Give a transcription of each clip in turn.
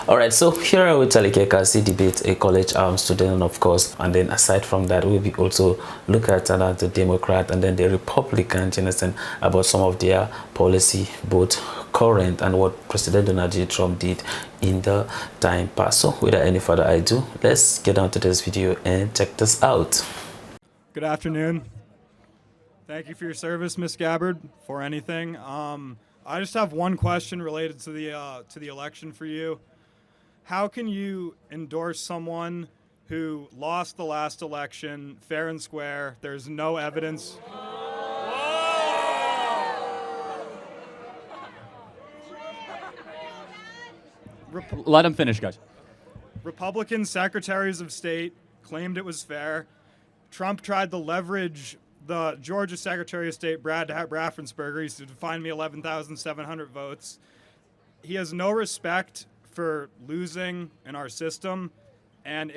All right, so here with Talikekasi debate a college student, of course, and then aside from that, we'll be also look at the Democrat and then the Republicans, you understand, about some of their policy, both current and what President Donald J. Trump did in the time past. So without any further ado, let's get on to this video and check this out. Good afternoon. Thank you for your service, Miss Gabbard, for anything. I just have one question related to the election for you. How can you endorse someone who lost the last election fair and square? There's no evidence. Let him finish, guys. Republican secretaries of state claimed it was fair. Trump tried to leverage the Georgia Secretary of State, Brad Raffensperger. He said, find me 11,700 votes. He has no respect for losing in our system, and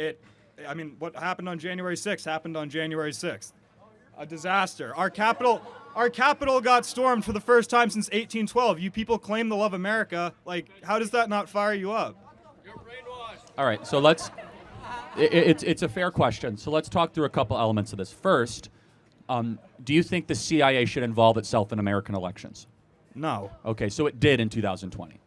what happened on January 6th happened on January 6th. A disaster. Our capital got stormed for the first time since 1812. You people claim to love America. Like, how does that not fire you up? You're brainwashed. All right, so it's a fair question. So let's talk through a couple elements of this. First, do you think the CIA should involve itself in American elections? No. Okay, so it did in 2020.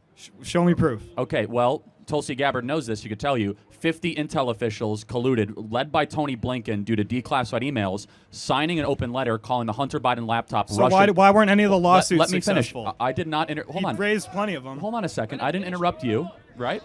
Show me proof. Okay, well, Tulsi Gabbard knows this. She could tell you 50 intel officials colluded, led by Tony Blinken, due to declassified emails, signing an open letter calling the Hunter Biden laptop So Russian. why weren't any of the lawsuits Let me successful? finish. I did not. Hold on. He raised plenty of them. Hold on a second. I didn't interrupt you, right?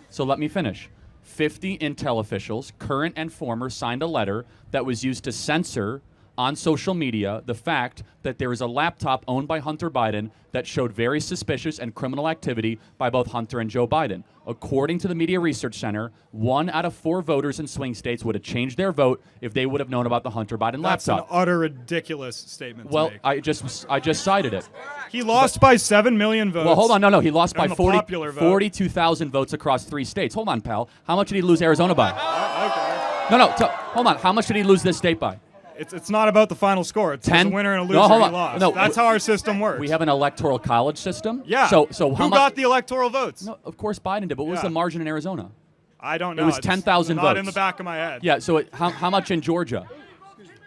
So let me finish. 50 intel officials, current and former, signed a letter that was used to censor on social media the fact that there is a laptop owned by Hunter Biden that showed very suspicious and criminal activity by both Hunter and Joe Biden. According to the Media Research Center, 1 out of 4 voters in swing states would have changed their vote if they would have known about the Hunter Biden That's laptop. an utter ridiculous statement Well, to make. I just cited it. He lost by 7 million votes. Well, hold on. No. He lost by On the popular vote. 42,000 votes across 3 states. Hold on, pal. How much did he lose Arizona by? Okay. No. Hold on. How much did he lose this state by? It's not about the final score. It's 10? a winner and a No, loser. hold He on. lost. No, That's how our system works. We have an electoral college system. Yeah. So who how much? got the electoral votes? No, of course Biden did. But what was Yeah. the margin in Arizona? I don't know. was It's 10,000 not votes. in the back of my head. Yeah. So how much in Georgia?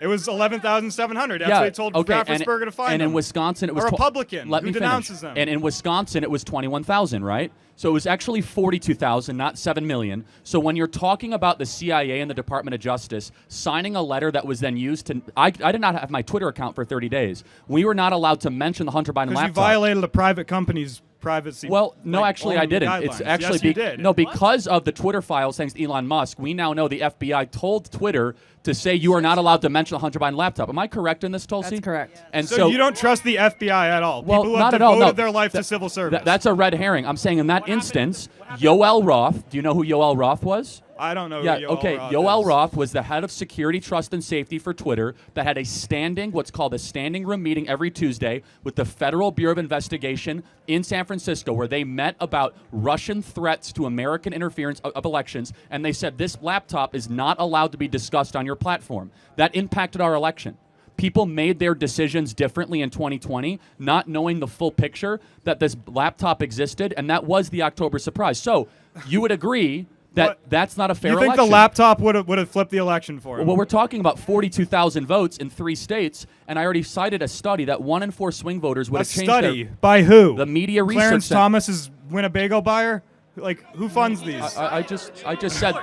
It was 11,700. That's Yeah, what they told okay, Raffensperger to find and him. in Wisconsin, it was A Republican Let who me denounces finish. them. And in Wisconsin, it was 21,000, right? So it was actually 42,000, not 7 million. So when you're talking about the CIA and the Department of Justice signing a letter that was then used to, I did not have my Twitter account for 30 days. We were not allowed to mention the Hunter Biden Because laptop. you violated a private company's privacy. Well, no, actually, I own didn't. guidelines. It's actually yes, you did. no, because of the Twitter files, thanks to Elon Musk, we now know the FBI told Twitter to say you are not allowed to mention the Hunter Biden laptop. Am I correct in this, Tulsi? That's correct. And So you don't trust the FBI at all? Well, People who not have at all. devoted No. their life to civil service. That's a red herring. I'm saying in that instance, Yoel Roth. Do you know who Yoel Roth was? I don't know Yeah, who Yoel okay. Roth Yoel is. Roth was the head of security, trust, and safety for Twitter that had what's called a standing room meeting every Tuesday with the Federal Bureau of Investigation in San Francisco, where they met about Russian threats to American interference of elections, and they said this laptop is not allowed to be discussed on your platform. That impacted our election. People made their decisions differently in 2020, not knowing the full picture that this laptop existed, and that was the October surprise. So you would agree that that's not a fair election. You think the laptop would have flipped the election for him? Well, we're talking about 42,000 votes in 3 states, and I already cited a study that 1 in 4 swing voters would A have changed study their... by who? The Media Research Clarence Center. Thomas's Winnebago buyer? Like, who funds these? I just said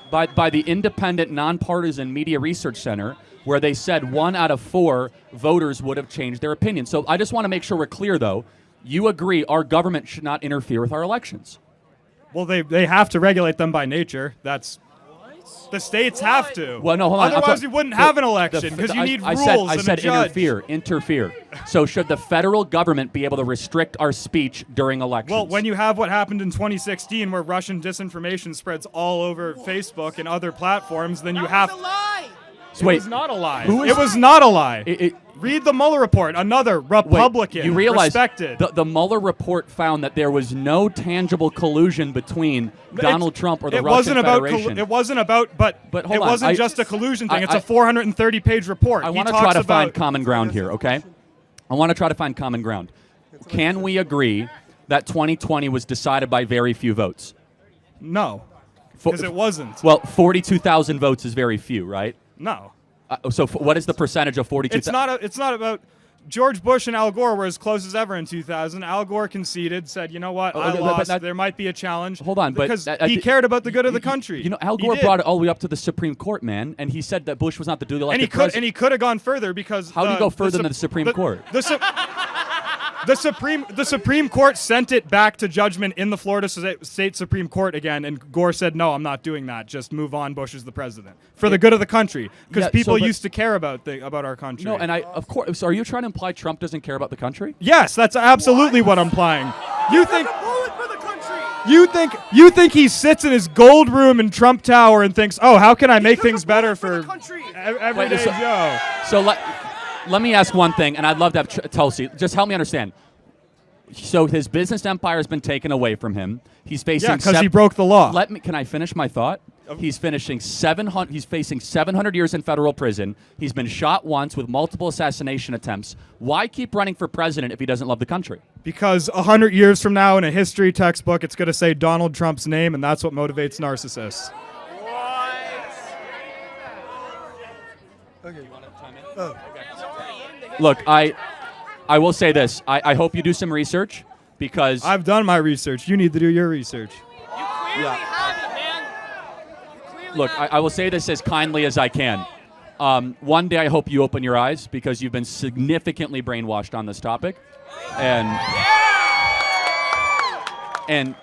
by the independent, nonpartisan Media Research Center, where they said 1 out of 4 voters would have changed their opinion. So I just want to make sure we're clear, though. You agree our government should not interfere with our elections. Well, they have to regulate them by nature. That's the states have to. Well, no, hold on. Otherwise, you wouldn't have an election because you need rules I and said a judge. interfere. So should the federal government be able to restrict our speech during elections? Well, when you have what happened in 2016, where Russian disinformation spreads all over Facebook and other platforms, then you have. So wait, it was not a lie. who is- It was not a lie. It- Read the Mueller report. Another Republican. Wait, you realize respected. the Mueller report found that there was no tangible collusion between Donald Trump or the Russian Federation. It wasn't about, but hold it on, wasn't just a collusion thing. It's a 430-page report. I He want to talks try to about- find common ground here, okay? I want to try to find common ground. Can we agree that 2020 was decided by very few votes? No, because it wasn't. Well, 42,000 votes is very few, right? No. So what is the percentage of 42,000? It's not about George Bush and Al Gore were as close as ever in 2000. Al Gore conceded, said, you know what, I lost. There might be a challenge. Hold on, but because he cared about the good of the country. You know, Al Gore brought it all the way up to the Supreme Court, man, and he said that Bush was not the duly elected president. And he could have gone further because how do you go further than the Supreme Court? The Supreme Court sent it back to judgment in the Florida State Supreme Court again, and Gore said, no, I'm not doing that. Just move on. Bush is the president. For the good of the country. Because people used to care about our country. No, and of course, so are you trying to imply Trump doesn't care about the country? Yes, that's absolutely what I'm implying. You think he sits in his gold room in Trump Tower and thinks, oh, how can I make things better for everyday Joe? So let me ask one thing, and I'd love to have Tulsi. Just help me understand. So his business empire has been taken away from him. He's facing because he broke the law. Can I finish my thought? He's facing 700 years in federal prison. He's been shot once with multiple assassination attempts. Why keep running for president if he doesn't love the country? Because 100 years from now in a history textbook, it's going to say Donald Trump's name, and that's what motivates narcissists. Okay. You want to chime in? Oh. Okay. Look, I will say this. I hope you do some research because I've done my research. You need to do your research. You clearly have it, man. You clearly Look, I will say this as kindly as I can. One day I hope you open your eyes because you've been significantly brainwashed on this topic. And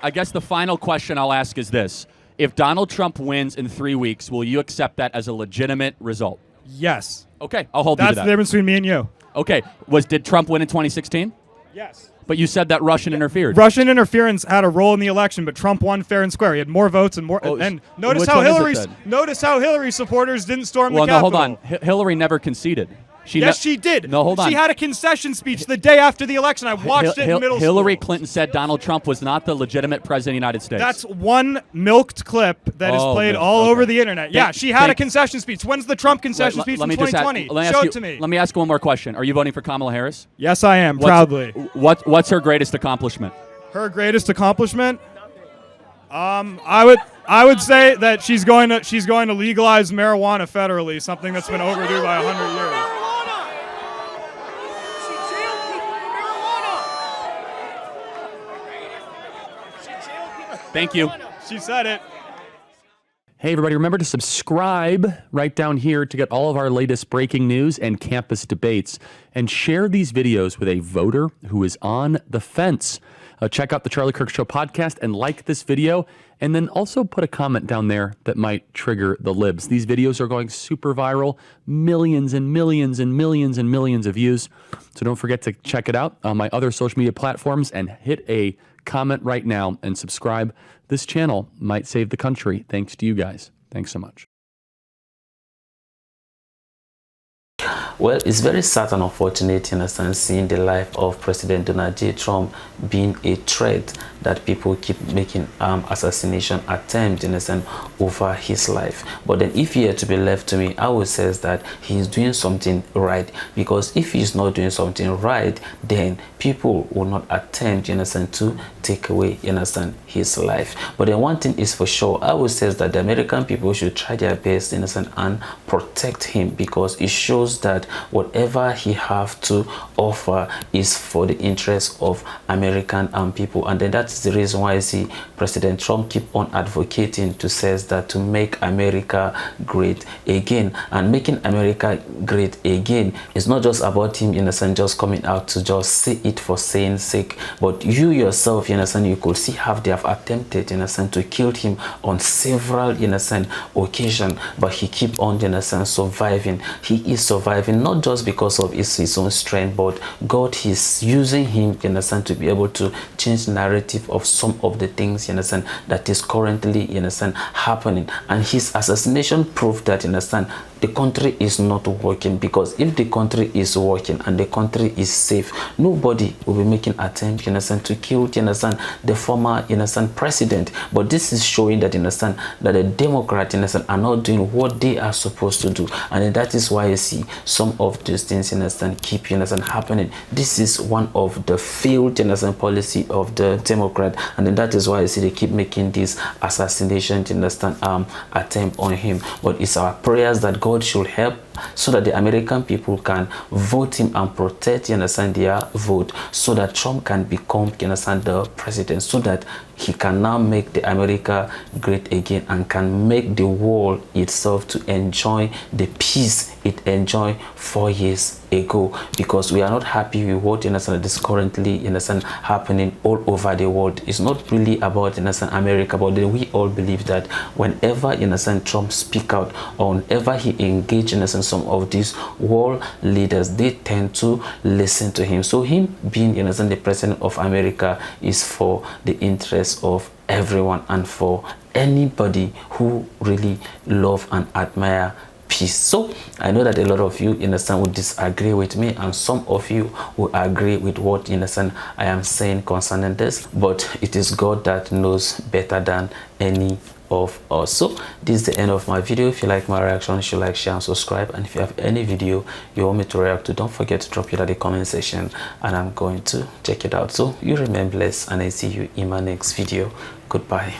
I guess the final question I'll ask is this. If Donald Trump wins in 3 weeks, will you accept that as a legitimate result? Yes. Okay, I'll hold you to that. That's the difference between me and you. Okay, did Trump win in 2016? Yes. But you said that Russian interfered. Russian interference had a role in the election, but Trump won fair and square. He had more votes and more. And notice how Hillary supporters didn't storm the Capitol. Well, no, hold on. Hillary never conceded. Yes, she did. No, hold on. She had a concession speech the day after the election. I watched it in middle school. Hillary Clinton said Donald Trump was not the legitimate president of the United States. That's one milked clip that is played all over the internet. Yeah, she had a concession speech. When's the Trump concession speech in 2020? Show it to me. Let me ask one more question. Are you voting for Kamala Harris? Yes, I am, proudly. What's her greatest accomplishment? Her greatest accomplishment? I would say that she's going to legalize marijuana federally, something that's been overdue by 100 years. Thank you. She said it. Hey, everybody, remember to subscribe right down here to get all of our latest breaking news and campus debates, and share these videos with a voter who is on the fence. Check out the Charlie Kirk Show podcast and like this video, and then also put a comment down there that might trigger the libs. These videos are going super viral, millions and millions and millions and millions of views. So don't forget to check it out on my other social media platforms and hit a comment right now and subscribe. This channel might save the country thanks to you guys. Thanks so much. Well, it's very sad and unfortunate in a sense seeing the life of President Donald J. Trump being a threat that people keep making assassination attempts in a sense over his life. But then if he had to be left to me, I would say that he is doing something right, because if he's not doing something right, then people will not attempt in a sense to take away in a sense his life. But then one thing is for sure, I would say that the American people should try their best in a sense and protect him, because it shows that whatever he have to offer is for the interest of American people. And then that's the reason why I see President Trump keep on advocating to says that to make America great again. And making America great again is not just about him in a sense just coming out to just say it for saying sake, but you yourself in a sense you could see how they have attempted in a sense to kill him on several in a sense occasions, but he keep on in a sense surviving. He is surviving not just because of his own strength, but God is using him in a sense to be able to change the narrative of some of the things in a sense that is currently in a sense happening. And his assassination proved that in a sense the country is not working, because if the country is working and the country is safe, nobody will be making attempt, you understand, to kill, you understand, the former, you understand, president. But this is showing that, you understand, that the Democrats, you understand, are not doing what they are supposed to do, and then that is why you see some of these things, you understand, keep, you understand, happening. This is one of the failed, you understand, policy of the Democrat, and then that is why you see they keep making this assassination, you understand, attempt on him. But it's our prayers that God should help, so that the American people can vote him and protect, you understand, their vote, so that Trump can become, you understand, the president, so that he can now make the America great again and can make the world itself to enjoy the peace it enjoyed 4 years ago. Because we are not happy with what, you understand, is currently, you understand, happening all over the world. It's not really about, you understand, America, but then we all believe that whenever, you understand, Trump speak out, or whenever he engage, you understand, some of these world leaders, they tend to listen to him. So him being, you understand, the president of America is for the interest of everyone and for anybody who really love and admire peace. So I know that a lot of you, you understand, would disagree with me, and some of you will agree with what, you understand, I am saying concerning this, but it is God that knows better than any of us. So this is the end of my video. If you like my reaction, you should like, share and subscribe, and if you have any video you want me to react to, don't forget to drop it at the comment section and I'm going to check it out. So you remain blessed, and I see you in my next video. Goodbye.